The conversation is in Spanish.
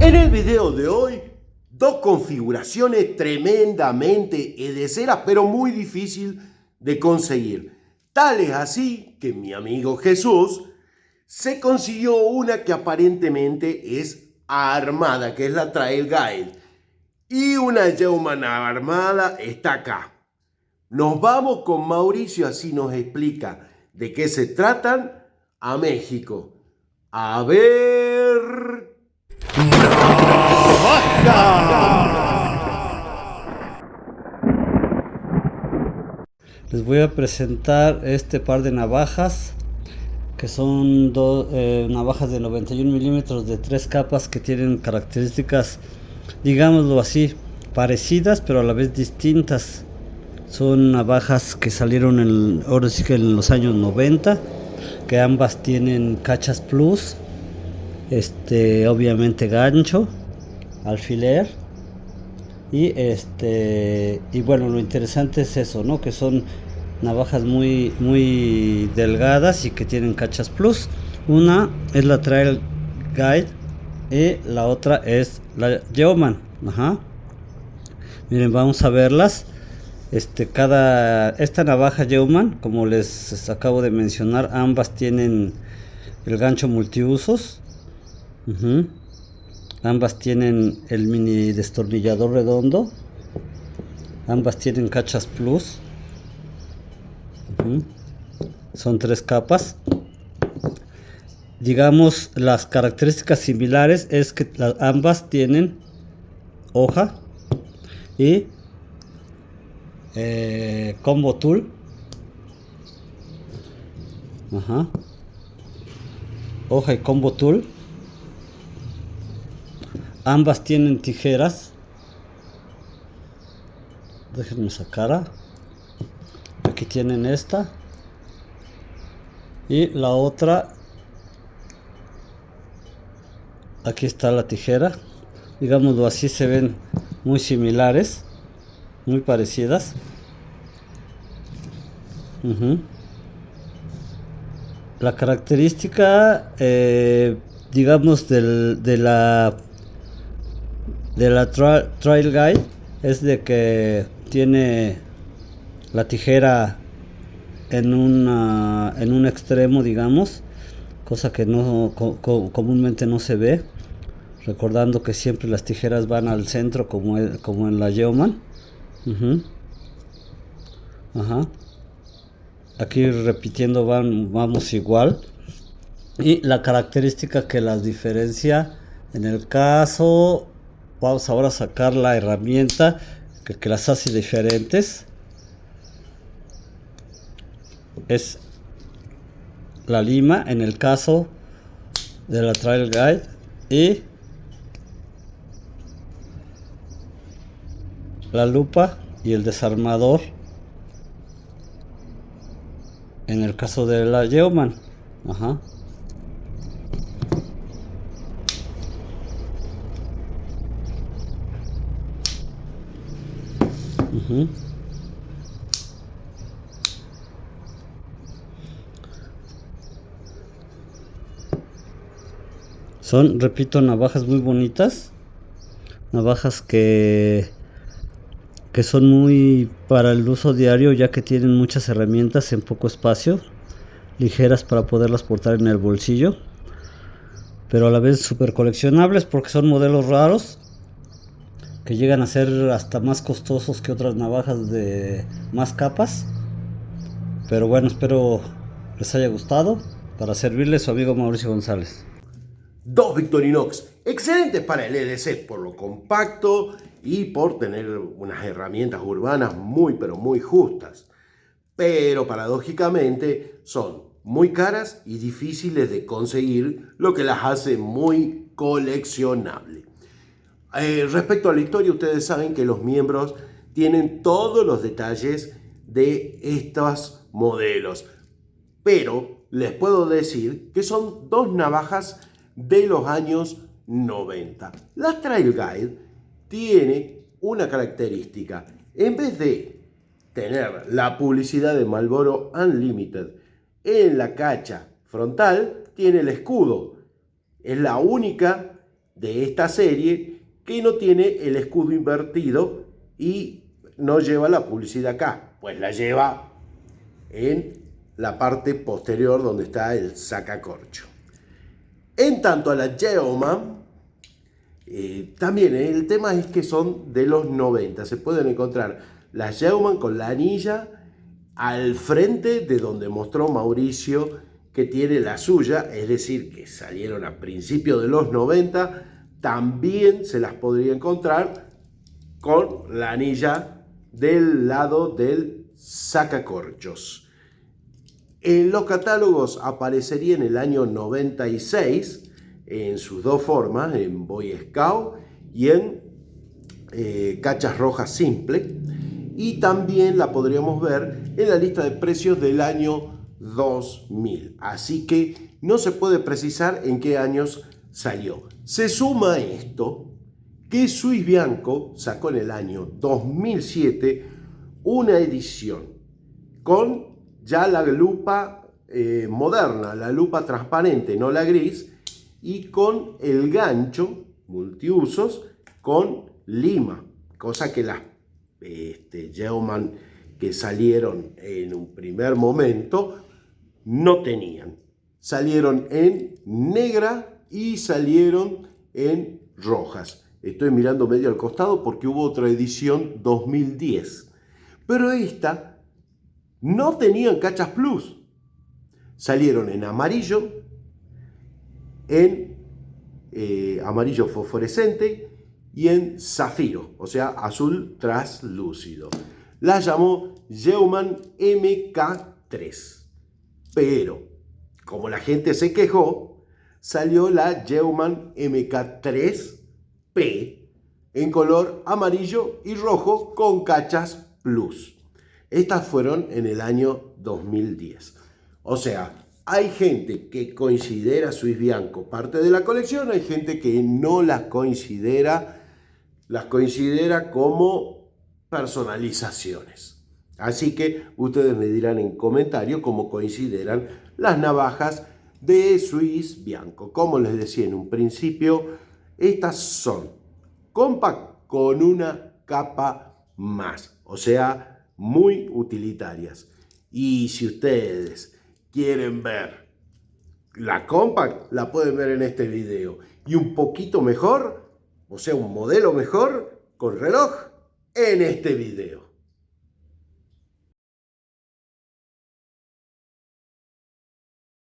En el video de hoy, dos configuraciones tremendamente edeceras, pero muy difícil de conseguir. Tal es así que mi amigo Jesús se consiguió una que aparentemente es armada, que es la Trail Guide. Y una Yeoman armada está acá. Nos vamos con Mauricio, así nos explica de qué se tratan, a México. A ver... Les voy a presentar este par de navajas que son navajas de 91 milímetros de 3 capas que tienen características, digámoslo así, parecidas pero a la vez distintas. Son navajas que salieron ahora sí que en los años 90, que ambas tienen cachas plus, obviamente gancho, alfiler. Y bueno, lo interesante es eso, ¿no? Que son navajas muy delgadas y que tienen cachas plus. Una es la Trail Guide y la otra es la Yeoman. Ajá. Miren, vamos a verlas. Esta navaja Yeoman, como les acabo de mencionar, ambas tienen el gancho multiusos. Uh-huh. Ambas tienen el mini destornillador redondo. Ambas tienen cachas plus. Son 3 capas. Digamos, las características similares es que ambas tienen hoja y combo tool. Ajá. Hoja y combo tool. Ambas tienen tijeras. Déjenme sacar. Aquí tienen esta. Y la otra. Aquí está la tijera. Digámoslo así, se ven muy similares. Muy parecidas. La característica, digamos, de la Trail Guide es de que tiene la tijera en un extremo, digamos, cosa que no comúnmente no se ve, recordando que siempre las tijeras van al centro como en la Yeoman. Ajá. Aquí repitiendo vamos igual. Y la característica que las diferencia, en el caso, vamos ahora a sacar la herramienta que las hace diferentes, es la lima en el caso de la Trail Guide y la lupa y el desarmador en el caso de la Yeoman. Ajá. Son, repito, navajas muy bonitas, navajas que son muy para el uso diario, ya que tienen muchas herramientas en poco espacio, ligeras para poderlas portar en el bolsillo, pero a la vez súper coleccionables porque son modelos raros que llegan a ser hasta más costosos que otras navajas de más capas. Pero bueno, espero les haya gustado. Para servirles, su amigo Mauricio González. Dos Victorinox, excelentes para el EDC por lo compacto y por tener unas herramientas urbanas muy pero muy justas. Pero paradójicamente son muy caras y difíciles de conseguir, lo que las hace muy coleccionables. Respecto a la historia, ustedes saben que los miembros tienen todos los detalles de estos modelos. Pero les puedo decir que son dos navajas de los años 90. La Trail Guide tiene una característica. En vez de tener la publicidad de Marlboro Unlimited en la cacha frontal, tiene el escudo. Es la única de esta serie que no tiene el escudo invertido y no lleva la publicidad acá, pues la lleva en la parte posterior donde está el sacacorcho. En tanto a la Yeoman, también el tema es que son de los 90. Se pueden encontrar las Yeoman con la anilla al frente de donde mostró Mauricio que tiene la suya, es decir, que salieron a principios de los 90. También se las podría encontrar con la anilla del lado del sacacorchos. En los catálogos aparecería en el año 96 en sus dos formas, en Boy Scout y en cachas rojas simple, y también la podríamos ver en la lista de precios del año 2000, así que no se puede precisar en qué años salió. Se suma a esto que Swiss Bianco sacó en el año 2007 una edición con ya la lupa moderna, la lupa transparente, no la gris, y con el gancho multiusos con lima, cosa que las Yeoman que salieron en un primer momento no tenían. Salieron en negra y salieron en rojas. Estoy mirando medio al costado porque hubo otra edición 2010. Pero esta no tenían cachas plus. Salieron en amarillo, en amarillo fosforescente y en zafiro, o sea, azul traslúcido. La llamó Yeoman MK3. Pero, como la gente se quejó, salió la Yeoman MK3P en color amarillo y rojo con cachas plus. Estas fueron en el año 2010. O sea, hay gente que considera Swiss Bianco parte de la colección, hay gente que no las considera como personalizaciones. Así que ustedes me dirán en comentarios cómo consideran las navajas de Swiss Bianco. Como les decía en un principio, estas son compact con una capa más, o sea, muy utilitarias. Y si ustedes quieren ver la compact, la pueden ver en este video. Y un poquito mejor, o sea, un modelo mejor con reloj en este video.